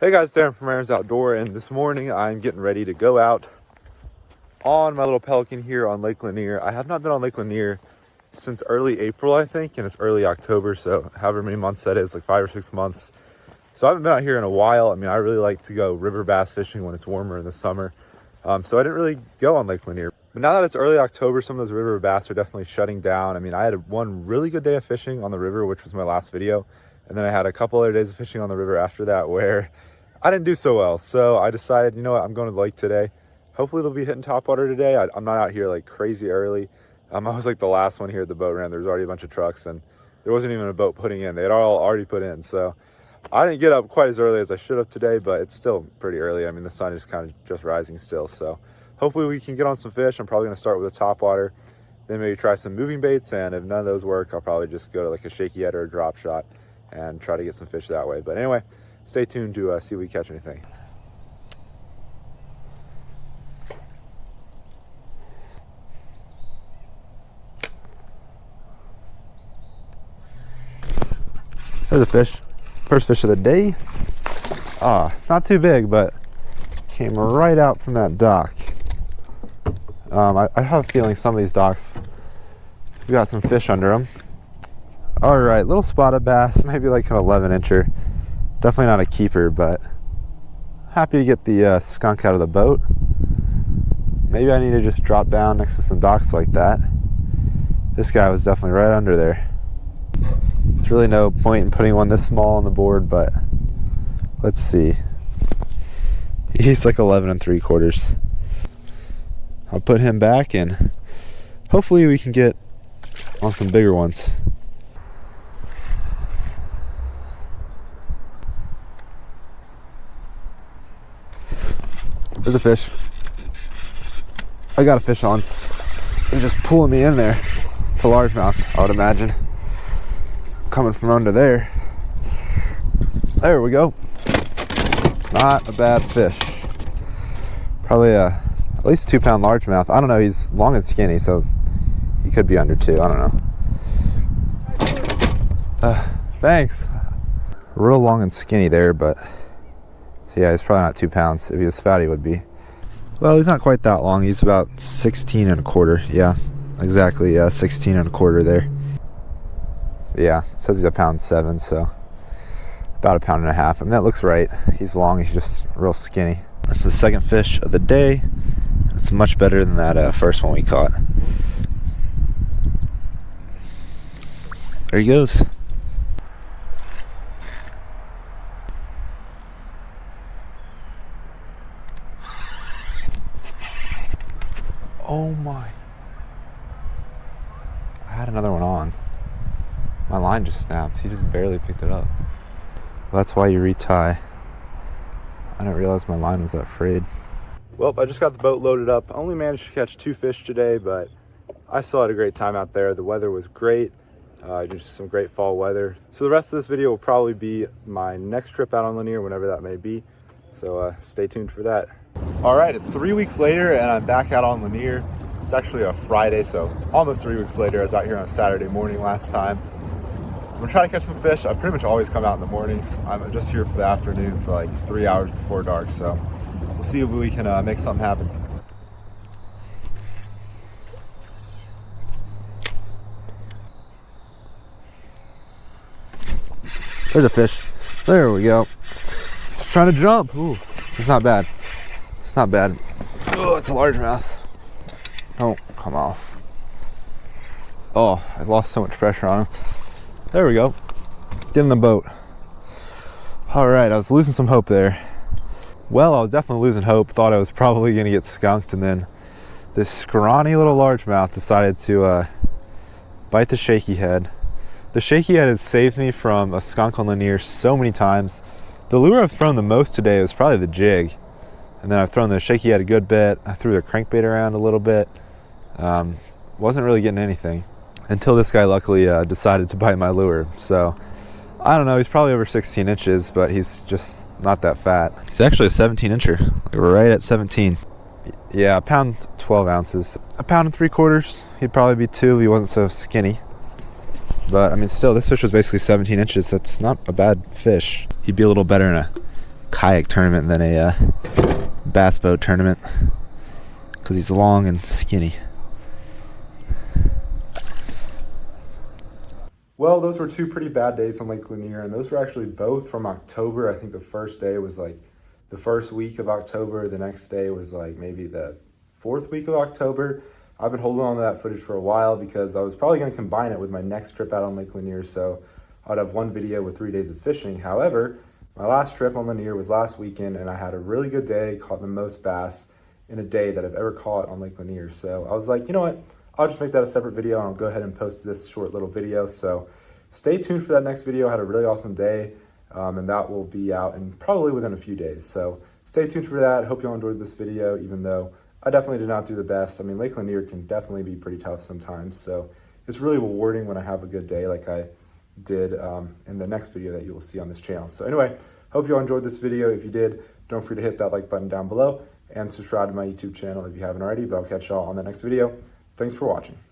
Hey guys, Darren from Aaron's Outdoor, and this morning I'm getting ready to go out on my little Pelican here on Lake Lanier. I have not been on Lake Lanier since early April, I think, and it's early October, so however many months that is, like 5 or 6 months. So I haven't been out here in a while. I mean, I really like to go river bass fishing when it's warmer in the summer, so I didn't really go on Lake Lanier. But now that it's early October, some of those river bass are definitely shutting down. I mean, I had one really good day of fishing on the river, which was my last video, and then I had a couple other days of fishing on the river after that where I didn't do so well. So I decided, you know what, I'm going to the lake today. Hopefully they'll be hitting topwater today. I'm not out here like crazy early. I was like the last one here at the boat ramp. There's already a bunch of trucks and there wasn't even a boat putting in. They had all already put in. So I didn't get up quite as early as I should have today, but it's still pretty early. I mean, the sun is kind of just rising still. So hopefully we can get on some fish. I'm probably going to start with a topwater, then maybe try some moving baits. And if none of those work, I'll probably just go to like a shaky head or a drop shot and try to get some fish that way. But anyway, stay tuned to see if we catch anything. There's a fish. First fish of the day. It's not too big, but came right out from that dock. I have a feeling some of these docks, we got some fish under them. All right, little spotted bass, maybe like an 11-incher. Definitely not a keeper, but happy to get the skunk out of the boat. Maybe I need to just drop down next to some docks like that. This guy was definitely right under there. There's really no point in putting one this small on the board, but let's see. He's like 11 3/4. I'll put him back and hopefully we can get on some bigger ones. There's a fish. I got a fish on. It's just pulling me in there. It's a largemouth, I would imagine. Coming from under there. There we go. Not a bad fish. Probably at least 2-pound largemouth. I don't know, he's long and skinny, so he could be under 2. I don't know. Thanks. Real long and skinny there, but so yeah, he's probably not 2 pounds. If he was fat, he would be. Well, he's not quite that long. He's about 16 1/4. Yeah, exactly. Yeah, 16 1/4 there. Yeah, it says he's 1.7 pounds, so about 1.5 pounds. I mean, that looks right. He's long. He's just real skinny. That's the second fish of the day. It's much better than that first one we caught. There he goes. Oh my. I had another one on. My line just snapped. He just barely picked it up. Well, that's why you retie. I didn't realize my line was that frayed. Well, I just got the boat loaded up. Only managed to catch 2 fish today, but I still had a great time out there. The weather was great. Just some great fall weather. So the rest of this video will probably be my next trip out on Lanier, whenever that may be. So stay tuned for that. All right, it's 3 weeks later and I'm back out on Lanier. It's actually a Friday, so almost 3 weeks later. I was out here on a Saturday morning last time. I'm gonna try to catch some fish. I pretty much always come out in the mornings. I'm just here for the afternoon for like 3 hours before dark, so we'll see if we can make something happen. There's a fish. There we go. He's trying to jump. Ooh, it's not bad. It's not bad. Oh, it's a largemouth. Oh, come off. Oh, I lost so much pressure on him. There we go. Get in the boat. All right, I was losing some hope there. Well, I was definitely losing hope. Thought I was probably gonna get skunked, and then this scrawny little largemouth decided to bite the shaky head. The shaky head had saved me from a skunk on Lanier so many times. The lure I've thrown the most today was probably the jig. And then I've thrown the shaky head a good bit. I threw the crankbait around a little bit. Wasn't really getting anything until this guy luckily decided to bite my lure. So I don't know, he's probably over 16 inches, but he's just not that fat. He's actually a 17-incher. Like we're right at 17. Yeah, 1.12 pounds. 1 3/4. He'd probably be 2 if he wasn't so skinny. But I mean, still, this fish was basically 17 inches. That's not a bad fish. He'd be a little better in a kayak tournament than a bass boat tournament, because he's long and skinny. Well, those were two pretty bad days on Lake Lanier, and those were actually both from October. I think the first day was like the first week of October. The next day was like maybe the fourth week of October. I've been holding on to that footage for a while because I was probably going to combine it with my next trip out on Lake Lanier, so I'd have one video with 3 days of fishing. However, my last trip on Lanier was last weekend, and I had a really good day, caught the most bass in a day that I've ever caught on Lake Lanier. So I was like, you know what? I'll just make that a separate video, and I'll go ahead and post this short little video. So stay tuned for that next video. I had a really awesome day, and that will be out in probably within a few days. So stay tuned for that. Hope you all enjoyed this video, even though I definitely did not do the best. I mean, Lake Lanier can definitely be pretty tough sometimes. So it's really rewarding when I have a good day like I did in the next video that you will see on this channel. So anyway, hope you all enjoyed this video. If you did, don't forget to hit that like button down below and subscribe to my YouTube channel if you haven't already, but I'll catch y'all on the next video. Thanks for watching.